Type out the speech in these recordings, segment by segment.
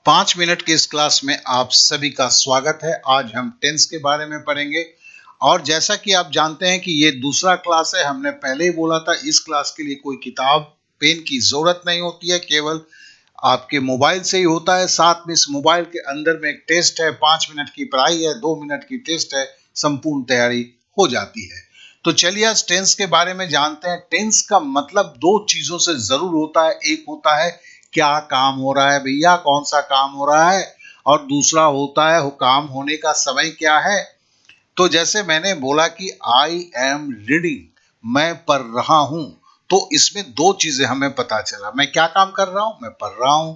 5 minute की इस class में आप सभी का स्वागत है। आज हम टेंस के बारे में पढ़ेंगे और जैसा कि आप जानते हैं कि ये दूसरा क्लास है। हमने पहले ही बोला था इस क्लास के लिए कोई किताब पेन की जरूरत नहीं होती है, केवल आपके मोबाइल से ही होता है। साथ में इस मोबाइल के अंदर में एक टेस्ट है, 5 मिनट की पढ़ाई है, 2 मिनट की टेस्ट है, संपूर्ण तैयारी हो जाती है। तो चलिए आज टेंस के बारे में जानते हैं। टेंस का मतलब दो चीजों से जरूर होता है। एक होता है क्या काम हो रहा है भैया, कौन सा काम हो रहा है, और दूसरा होता है काम होने का समय क्या है। तो जैसे मैंने बोला कि आई एम रीडिंग, मैं पढ़ रहा हूं, तो इसमें दो चीजें हमें पता चला। मैं क्या काम कर रहा हूं, मैं पढ़ रहा हूं।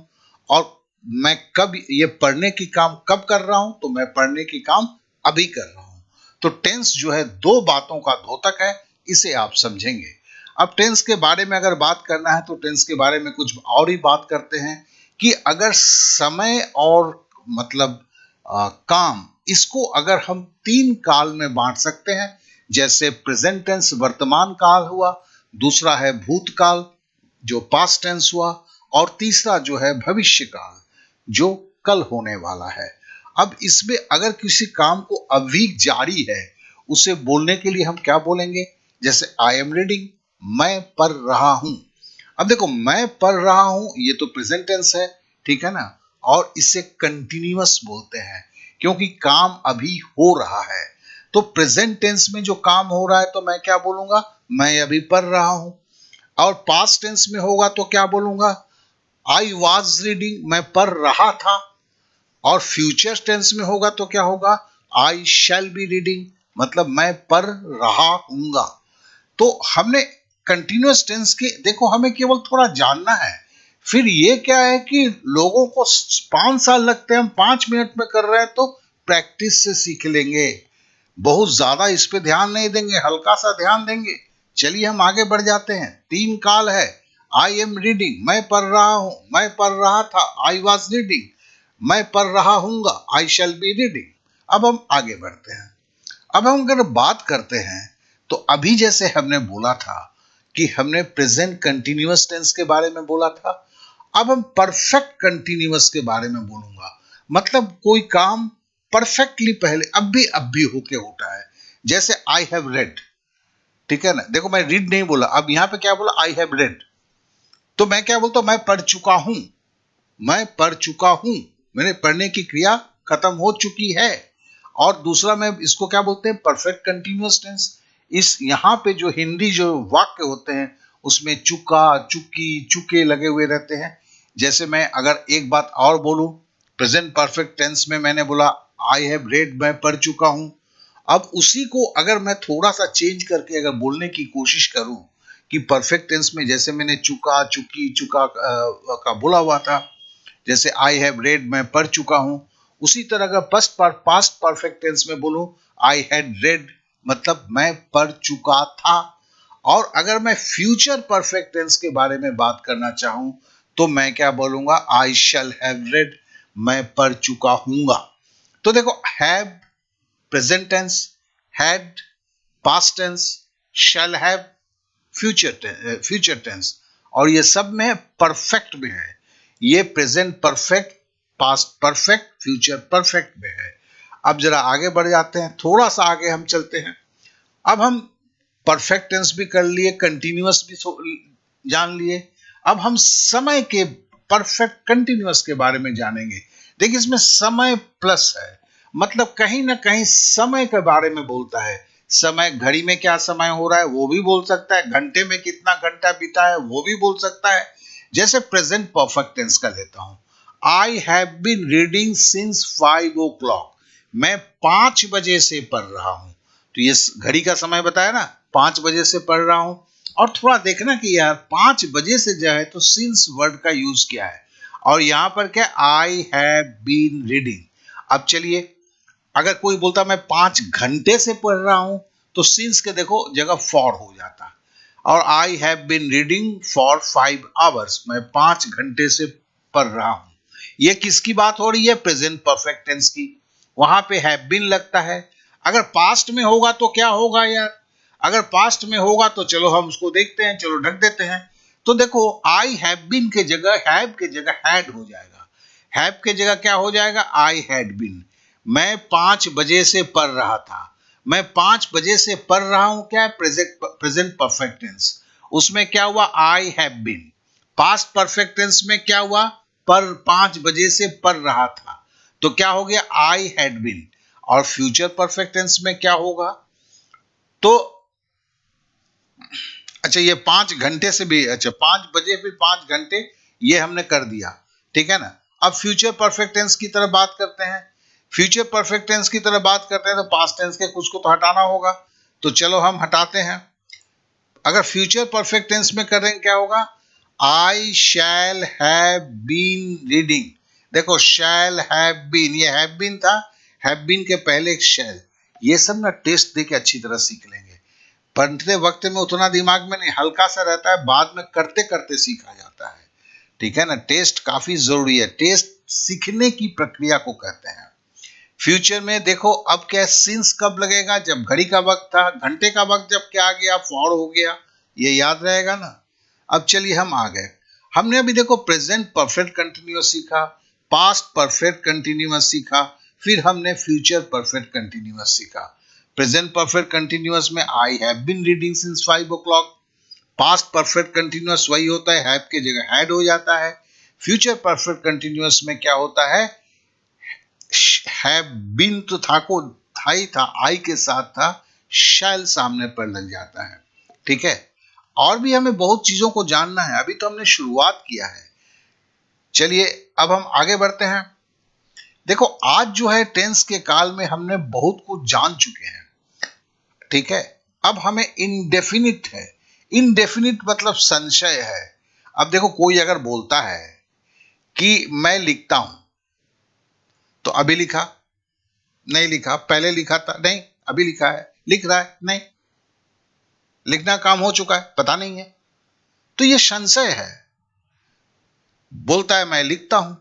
और मैं कब ये पढ़ने की काम कब कर रहा हूं, तो मैं पढ़ने की काम अभी कर रहा हूं। तो टेंस जो है दो बातों का द्योतक है, इसे आप समझेंगे। अब टेंस के बारे में अगर बात करना है तो टेंस के बारे में कुछ और ही बात करते हैं कि अगर समय और मतलब काम, इसको अगर हम तीन काल में बांट सकते हैं। जैसे प्रेजेंट टेंस वर्तमान काल हुआ, दूसरा है भूतकाल जो पास्ट टेंस हुआ, और तीसरा जो है भविष्य काल जो कल होने वाला है। अब इसमें अगर किसी काम को अभी जारी है, उसे बोलने के लिए हम क्या बोलेंगे? जैसे आई एम रीडिंग, मैं पढ़ रहा हूं। अब देखो, मैं पढ़ रहा हूं ये तो प्रेजेंट टेंस है, ठीक है ना। और इसे कंटिन्यूअस बोलते हैं क्योंकि काम अभी हो रहा है। तो प्रेजेंट टेंस में जो काम हो रहा है तो मैं क्या बोलूंगा? मैं अभी पढ़ रहा हूं। और पास्ट टेंस में होगा तो क्या बोलूंगा? आई वॉज रीडिंग, मैं पढ़ रहा था। और फ्यूचर टेंस में होगा तो क्या होगा? आई शैल बी रीडिंग, मतलब मैं पढ़ रहा हूंगा। तो हमने कंटिन्यूअस टेंस के, देखो हमें केवल थोड़ा जानना है। फिर ये क्या है कि लोगों को 5 साल लगते हैं, हम 5 मिनट में कर रहे हैं, तो प्रैक्टिस से सीख लेंगे। बहुत ज्यादा इस पे ध्यान नहीं देंगे, हल्का सा ध्यान देंगे। चलिए हम आगे बढ़ जाते हैं। तीन काल है। आई एम रीडिंग, मैं पढ़ रहा हूं, मैं पढ़ रहा था, आई वॉज रीडिंग, मैं पढ़ रहा हूंगा, आई शैल बी रीडिंग। अब हम आगे बढ़ते हैं। अब हम अगर बात करते हैं तो अभी जैसे हमने बोला था कि हमने प्रेजेंट कंटिन्यूअस टेंस के बारे में बोला था। अब हम परफेक्ट कंटिन्यूअस के बारे में बोलूंगा। मतलब कोई काम परफेक्टली पहले अब भी होके होता है। जैसे आई हैव रेड, ठीक है ना। देखो मैं रीड नहीं बोला, अब यहां पे क्या बोला? I have read. तो मैं क्या बोलता हूं? मैं पढ़ चुका हूं, मैं पढ़ चुका हूं। मैंने पढ़ने की क्रिया खत्म हो चुकी है। और दूसरा मैं इसको क्या बोलते हैं? Perfect continuous tense. इस यहाँ पे जो हिंदी जो वाक्य होते हैं उसमें चुका, चुकी, चुके लगे हुए रहते हैं। जैसे मैं अगर एक बात और बोलूं, प्रेजेंट परफेक्ट टेंस में मैंने बोला आई हैव रेड, मैं पढ़ चुका हूं। अब उसी को अगर मैं थोड़ा सा चेंज करके अगर बोलने की कोशिश करूं कि परफेक्ट टेंस में जैसे मैंने चुका, चुकी, चुका का बोला हुआ था, जैसे आई हैव रेड, मैं पढ़ चुका हूं, उसी तरह का पास्ट परफेक्ट टेंस में बोलूं आई हैड रेड, मतलब मैं पढ़ चुका था। और अगर मैं फ्यूचर परफेक्ट टेंस के बारे में बात करना चाहूं तो मैं क्या बोलूंगा? आई शैल हैव रेड, मैं पढ़ चुका हूंगा। तो देखो, have present tense, had past tense, shall have future tense, और ये सब में परफेक्ट में है। ये present perfect, past perfect, future perfect में है। अब जरा आगे बढ़ जाते हैं, थोड़ा सा आगे हम चलते हैं। अब हम परफेक्ट टेंस भी कर लिए, कंटिन्यूअस भी जान लिए। अब हम समय के परफेक्ट कंटिन्यूअस के बारे में जानेंगे। देखिए इसमें समय प्लस है, मतलब कहीं ना कहीं समय के बारे में बोलता है। समय, घड़ी में क्या समय हो रहा है वो भी बोल सकता है, घंटे में कितना घंटा बीता है वो भी बोल सकता है। जैसे प्रेजेंट परफेक्ट टेंस का लेता हूं, I have been reading since 5 o'clock, मैं 5 बजे से पढ़ रहा हूं। तो ये घड़ी का समय बताया ना, 5 बजे से पढ़ रहा हूं। और थोड़ा देखना कि यार 5 बजे से जो है तो सिंस वर्ड का यूज किया है, और यहां पर क्या? I have been reading. अब चलिए, अगर कोई बोलता मैं 5 घंटे से पढ़ रहा हूं, तो सिंस के देखो जगह फॉर हो जाता। और I have been reading for 5 hours, मैं 5 घंटे से पढ़ रहा हूं। ये किसकी बात हो रही है? प्रेजेंट परफेक्ट टेंस की। वहां पे हैव बीन लगता है। अगर पास्ट में होगा तो क्या होगा यार? अगर पास्ट में होगा तो चलो हम उसको देखते हैं, चलो ढक देते हैं। तो देखो, आई हैव बीन के जगह हैव के जगह हैड हो जाएगा। हैव के जगह क्या हो जाएगा, आई हैड बीन। मैं 5 बजे से पढ़ रहा था, मैं 5 बजे से पढ़ रहा हूं, क्या है, प्रेजेंट परफेक्ट टेंस। उसमें क्या हुआ, I have been. Past perfect tense में क्या हुआ, पर 5 बजे से पढ़ रहा था, तो क्या हो गया, आई हैड बीन। और फ्यूचर परफेक्ट टेंस में क्या होगा, तो अच्छा ये 5 घंटे से भी, अच्छा 5 बजे भी 5 घंटे, ये हमने कर दिया, ठीक है ना। अब फ्यूचर परफेक्ट टेंस की तरफ बात करते हैं। फ्यूचर परफेक्ट टेंस की तरफ बात करते हैं तो पास्ट टेंस के कुछ को तो हटाना होगा, तो चलो हम हटाते हैं। अगर फ्यूचर परफेक्ट टेंस में कर रहे हैं क्या होगा, आई शैल हैव बीन रीडिंग। देखो शैल हैव बीन, ये हैव बीन था, हैव बीन के पहले एक शैल। ये सब ना टेस्ट दे के अच्छी तरह सीख लेंगे। पढ़ते वक्त में उतना दिमाग में नहीं, हल्का सा रहता है, बाद में करते करते सीखा जाता है, ठीक है ना। टेस्ट काफी जरूरी है, टेस्ट सीखने की प्रक्रिया को कहते हैं। फ्यूचर में देखो अब क्या, सिंस कब लगेगा, जब घड़ी का वक्त था, घंटे का वक्त जब क्या आ गया, फॉर हो गया, ये याद रहेगा ना। अब चलिए हम आ गए, हमने अभी देखो प्रेजेंट परफेक्ट कंटिन्यूअस सीखा, पास्ट परफेक्ट कंटिन्यूअस सीखा, फिर हमने फ्यूचर परफेक्ट कंटिन्यूअस सीखा। प्रेजेंट परफेक्ट कंटिन्यूअस में I have been reading since 5 o'clock। Past perfect continuous वही होता है, हैव की जगह हैड हो जाता है। फ्यूचर परफेक्ट कंटिन्यूअस में क्या होता है, हैव बीन तो था को था ही था, आई के साथ था, शैल सामने पर लग जाता है, ठीक है। और भी हमें बहुत चीजों को जानना है, अभी तो हमने शुरुआत किया है। चलिए अब हम आगे बढ़ते हैं। देखो आज जो है टेंस के काल में हमने बहुत कुछ जान चुके हैं, ठीक है। अब हमें इनडेफिनिट है, इनडेफिनिट मतलब संशय है। अब देखो कोई अगर बोलता है कि मैं लिखता हूं, तो अभी लिखा, नहीं लिखा, पहले लिखा था, नहीं अभी लिखा है, लिख रहा है, नहीं, लिखना काम हो चुका है, पता नहीं है, तो ये संशय है। बोलता है मैं लिखता हूं,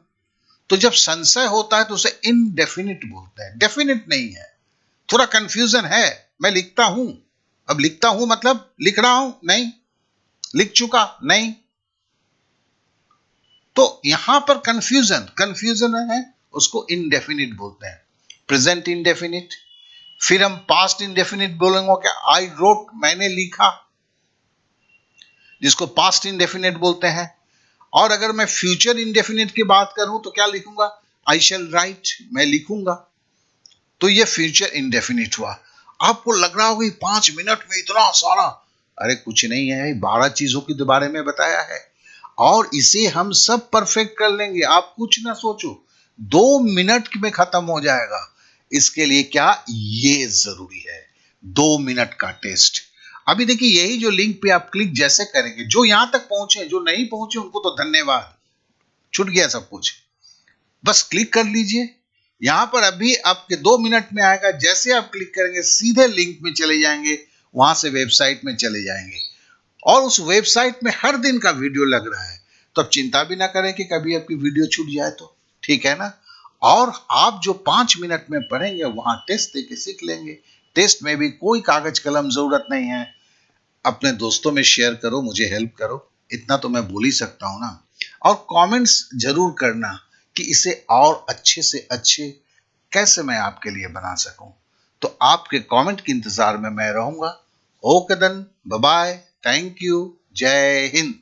तो जब संशय होता है तो उसे इनडेफिनिट बोलते हैं, डेफिनिट नहीं है, थोड़ा कंफ्यूजन है। मैं लिखता हूं, अब लिखता हूं मतलब लिख रहा हूं, नहीं, लिख चुका, नहीं, तो यहां पर कंफ्यूजन कंफ्यूजन है, उसको इनडेफिनिट बोलते हैं, प्रेजेंट इनडेफिनिट। फिर हम पास्ट इनडेफिनिट बोलेंगे क्या, आई रोट, मैंने लिखा, जिसको पास्ट इनडेफिनिट बोलते हैं। और अगर मैं फ्यूचर इंडेफिनिट की बात करूं तो क्या लिखूंगा, आई शैल राइट, मैं लिखूंगा, तो ये फ्यूचर इंडेफिनिट हुआ। आपको लग रहा होगा 5 मिनट में इतना सारा, अरे कुछ नहीं है, 12 चीजों के बारे में बताया है, और इसे हम सब परफेक्ट कर लेंगे, आप कुछ ना सोचो, 2 मिनट में खत्म हो जाएगा। इसके लिए क्या, ये जरूरी है, 2 मिनट का टेस्ट। अभी देखिए यही जो लिंक पे आप क्लिक जैसे करेंगे, जो यहां तक पहुंचे, जो नहीं पहुंचे उनको तो धन्यवाद, छूट गया सब कुछ, बस क्लिक कर लीजिए। यहां पर अभी आपके 2 मिनट में आएगा, जैसे आप क्लिक करेंगे सीधे लिंक में चले जाएंगे, वहां से वेबसाइट में चले जाएंगे, और उस वेबसाइट में हर दिन का वीडियो लग रहा है, तो अब चिंता भी ना करें कि कभी आपकी वीडियो छूट जाए, तो ठीक है ना। और आप जो 5 मिनट में पढ़ेंगे वहां टेस्ट देके सीख लेंगे। टेस्ट में भी कोई कागज कलम जरूरत नहीं है, अपने दोस्तों में शेयर करो, मुझे हेल्प करो, इतना तो मैं बोल ही सकता हूं ना। और कमेंट्स जरूर करना कि इसे और अच्छे से अच्छे कैसे मैं आपके लिए बना सकूं, तो आपके कमेंट के इंतजार में मैं रहूंगा। Okay then, bye bye, thank you, जय हिंद।